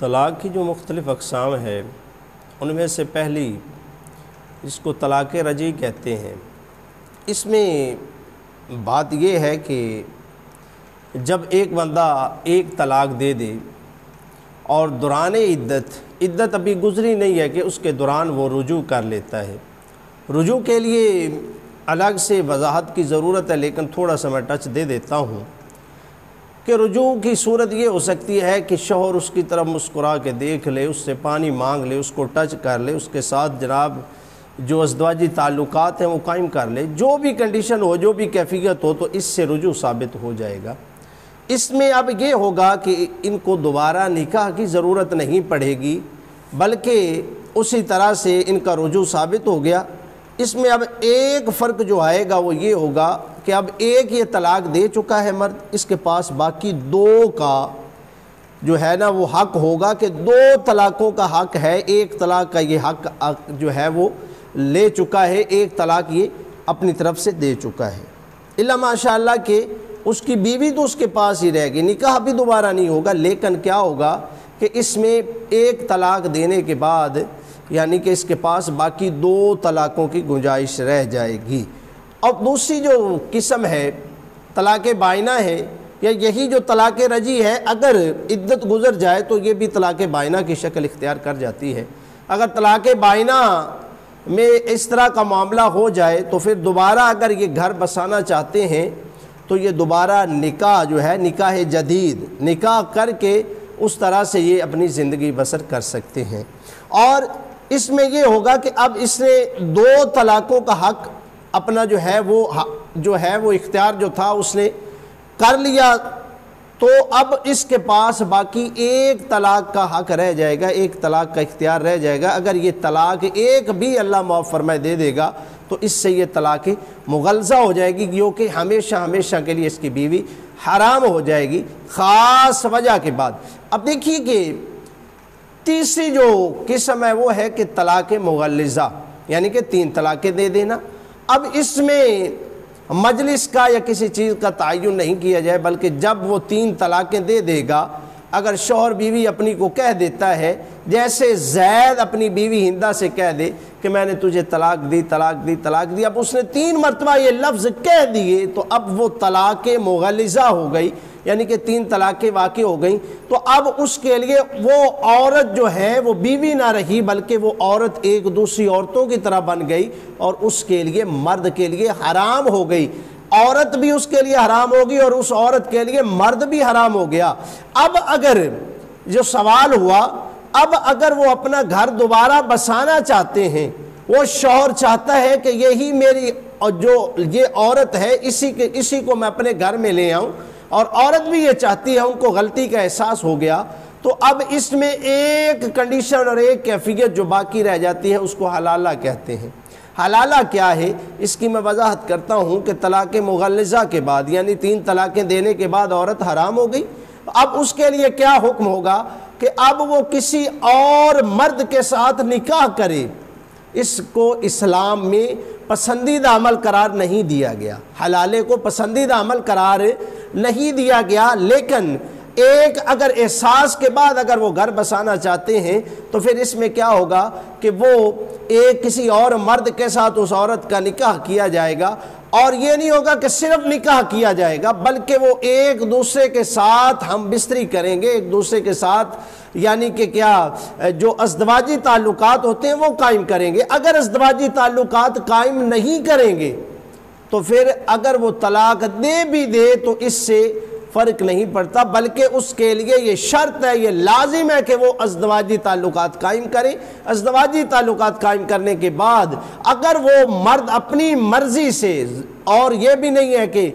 طلاق کی جو مختلف اقسام ہے ان میں سے پہلی جس کو طلاق رجعی کہتے ہیں، اس میں بات یہ ہے کہ جب ایک بندہ ایک طلاق دے دے اور دوران عدت ابھی گزری نہیں ہے کہ اس کے دوران وہ رجوع کر لیتا ہے۔ رجوع کے لیے الگ سے وضاحت کی ضرورت ہے، لیکن تھوڑا سا میں ٹچ دے دیتا ہوں کہ رجوع کی صورت یہ ہو سکتی ہے کہ شوہر اس کی طرف مسکرا کے دیکھ لے، اس سے پانی مانگ لے، اس کو ٹچ کر لے، اس کے ساتھ جناب جو ازدواجی تعلقات ہیں وہ قائم کر لے، جو بھی کنڈیشن ہو، جو بھی کیفیت ہو، تو اس سے رجوع ثابت ہو جائے گا۔ اس میں اب یہ ہوگا کہ ان کو دوبارہ نکاح کی ضرورت نہیں پڑے گی، بلکہ اسی طرح سے ان کا رجوع ثابت ہو گیا۔ اس میں اب ایک فرق جو آئے گا وہ یہ ہوگا کہ اب ایک یہ طلاق دے چکا ہے مرد، اس کے پاس باقی دو کا جو ہے نا وہ حق ہوگا کہ دو طلاقوں کا حق ہے، ایک طلاق کا یہ حق جو ہے وہ لے چکا ہے، ایک طلاق یہ اپنی طرف سے دے چکا ہے۔ اللہ ماشاءاللہ کہ اس کی بیوی تو اس کے پاس ہی رہے گی، نکاح بھی دوبارہ نہیں ہوگا، لیکن کیا ہوگا کہ اس میں ایک طلاق دینے کے بعد یعنی کہ اس کے پاس باقی دو طلاقوں کی گنجائش رہ جائے گی۔ اب دوسری جو قسم ہے طلاق بائنہ ہے، یا یہی جو طلاق رجعی ہے، اگر عدت گزر جائے تو یہ بھی طلاق بائنہ کی شکل اختیار کر جاتی ہے۔ اگر طلاق بائنہ میں اس طرح کا معاملہ ہو جائے تو پھر دوبارہ اگر یہ گھر بسانا چاہتے ہیں تو یہ دوبارہ نکاح جو ہے، نکاح جدید نکاح کر کے اس طرح سے یہ اپنی زندگی بسر کر سکتے ہیں۔ اور اس میں یہ ہوگا کہ اب اس نے دو طلاقوں کا حق اپنا جو ہے وہ اختیار جو تھا اس نے کر لیا، تو اب اس کے پاس باقی ایک طلاق کا حق رہ جائے گا، ایک طلاق کا اختیار رہ جائے گا۔ اگر یہ طلاق ایک بھی اللہ معاف فرمائے دے دے گا تو اس سے یہ طلاق مغلظہ ہو جائے گی، کیونکہ ہمیشہ کے لیے اس کی بیوی حرام ہو جائے گی خاص وجہ کے بعد۔ اب دیکھیے کہ تیسری جو قسم ہے وہ ہے کہ طلاق مغلظہ، یعنی کہ 3 طلاقیں دے دینا۔ اب اس میں مجلس کا یا کسی چیز کا تعین نہیں کیا جائے، بلکہ جب وہ 3 طلاقیں دے دے گا، اگر شوہر بیوی اپنی کو کہہ دیتا ہے، جیسے زید اپنی بیوی ہندہ سے کہہ دے کہ میں نے تجھے طلاق دی، اب اس نے 3 مرتبہ یہ لفظ کہہ دیے تو اب وہ طلاق مغلظہ ہو گئی، یعنی کہ 3 طلاقیں واقع ہو گئیں۔ تو اب اس کے لیے وہ عورت جو ہے وہ بیوی نہ رہی، بلکہ وہ عورت ایک دوسری عورتوں کی طرح بن گئی، اور اس کے لیے مرد کے لیے حرام ہو گئی۔ عورت بھی اس کے لیے حرام ہوگی اور اس عورت کے لیے مرد بھی حرام ہو گیا۔ اب اگر جو سوال ہوا، اب اگر وہ اپنا گھر دوبارہ بسانا چاہتے ہیں، وہ شوہر چاہتا ہے کہ یہی میری جو یہ عورت ہے اسی کو میں اپنے گھر میں لے آؤں، اور عورت بھی یہ چاہتی ہے، ان کو غلطی کا احساس ہو گیا، تو اب اس میں ایک کنڈیشن اور ایک کیفیت جو باقی رہ جاتی ہے اس کو حلالہ کہتے ہیں۔ حلالہ کیا ہے اس کی میں وضاحت کرتا ہوں کہ طلاق مغلظہ کے بعد یعنی 3 طلاقیں دینے کے بعد عورت حرام ہو گئی، اب اس کے لیے کیا حکم ہوگا کہ اب وہ کسی اور مرد کے ساتھ نکاح کرے۔ اس کو اسلام میں پسندیدہ عمل قرار نہیں دیا گیا، حلالے کو پسندیدہ عمل قرار نہیں دیا گیا، لیکن ایک اگر احساس کے بعد اگر وہ گھر بسانا چاہتے ہیں تو پھر اس میں کیا ہوگا کہ وہ ایک کسی اور مرد کے ساتھ اس عورت کا نکاح کیا جائے گا، اور یہ نہیں ہوگا کہ صرف نکاح کیا جائے گا، بلکہ وہ ایک دوسرے کے ساتھ ہم بستری کریں گے، ایک دوسرے کے ساتھ یعنی کہ کیا جو ازدواجی تعلقات ہوتے ہیں وہ قائم کریں گے۔ اگر ازدواجی تعلقات قائم نہیں کریں گے تو پھر اگر وہ طلاق دے بھی دے تو اس سے فرق نہیں پڑتا، بلکہ اس کے لیے یہ شرط ہے، یہ لازم ہے کہ وہ ازدواجی تعلقات قائم کرے۔ ازدواجی تعلقات قائم کرنے کے بعد اگر وہ مرد اپنی مرضی سے، اور یہ بھی نہیں ہے کہ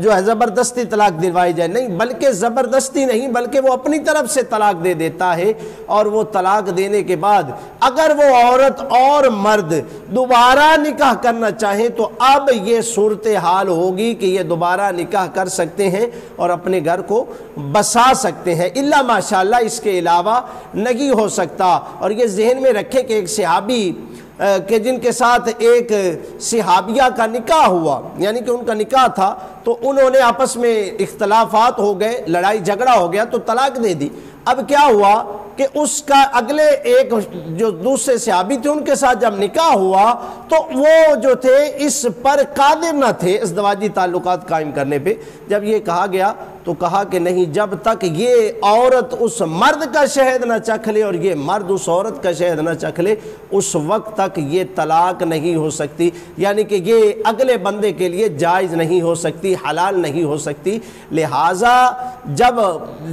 جو ہے زبردستی طلاق دلوائی جائے، نہیں، بلکہ زبردستی نہیں بلکہ وہ اپنی طرف سے طلاق دے دیتا ہے، اور وہ طلاق دینے کے بعد اگر وہ عورت اور مرد دوبارہ نکاح کرنا چاہیں تو اب یہ صورتحال ہوگی کہ یہ دوبارہ نکاح کر سکتے ہیں اور اپنے گھر کو بسا سکتے ہیں، الا ماشاءاللہ اس کے علاوہ نہیں ہو سکتا۔ اور یہ ذہن میں رکھے کہ ایک صحابی کہ جن کے ساتھ ایک صحابیہ کا نکاح ہوا، یعنی کہ ان کا نکاح تھا، تو انہوں نے آپس میں اختلافات ہو گئے، لڑائی جھگڑا ہو گیا تو طلاق دے دی۔ اب کیا ہوا کہ اس کا اگلے ایک جو دوسرے صحابی تھے ان کے ساتھ جب نکاح ہوا تو وہ جو تھے اس پر قادر نہ تھے ازدواجی تعلقات قائم کرنے پہ۔ جب یہ کہا گیا تو کہا کہ نہیں، جب تک یہ عورت اس مرد کا شہد نہ چکھ لے اور یہ مرد اس عورت کا شہد نہ چکھ لے، اس وقت تک یہ طلاق نہیں ہو سکتی، یعنی کہ یہ اگلے بندے کے لیے جائز نہیں ہو سکتی، حلال نہیں ہو سکتی۔ لہٰذا جب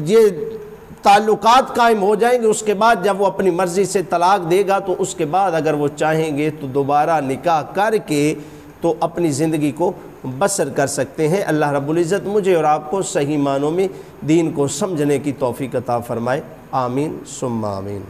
یہ تعلقات قائم ہو جائیں گے، اس کے بعد جب وہ اپنی مرضی سے طلاق دے گا تو اس کے بعد اگر وہ چاہیں گے تو دوبارہ نکاح کر کے تو اپنی زندگی کو بسر کر سکتے ہیں۔ اللہ رب العزت مجھے اور آپ کو صحیح معنوں میں دین کو سمجھنے کی توفیق عطا فرمائے، آمین ثم آمین۔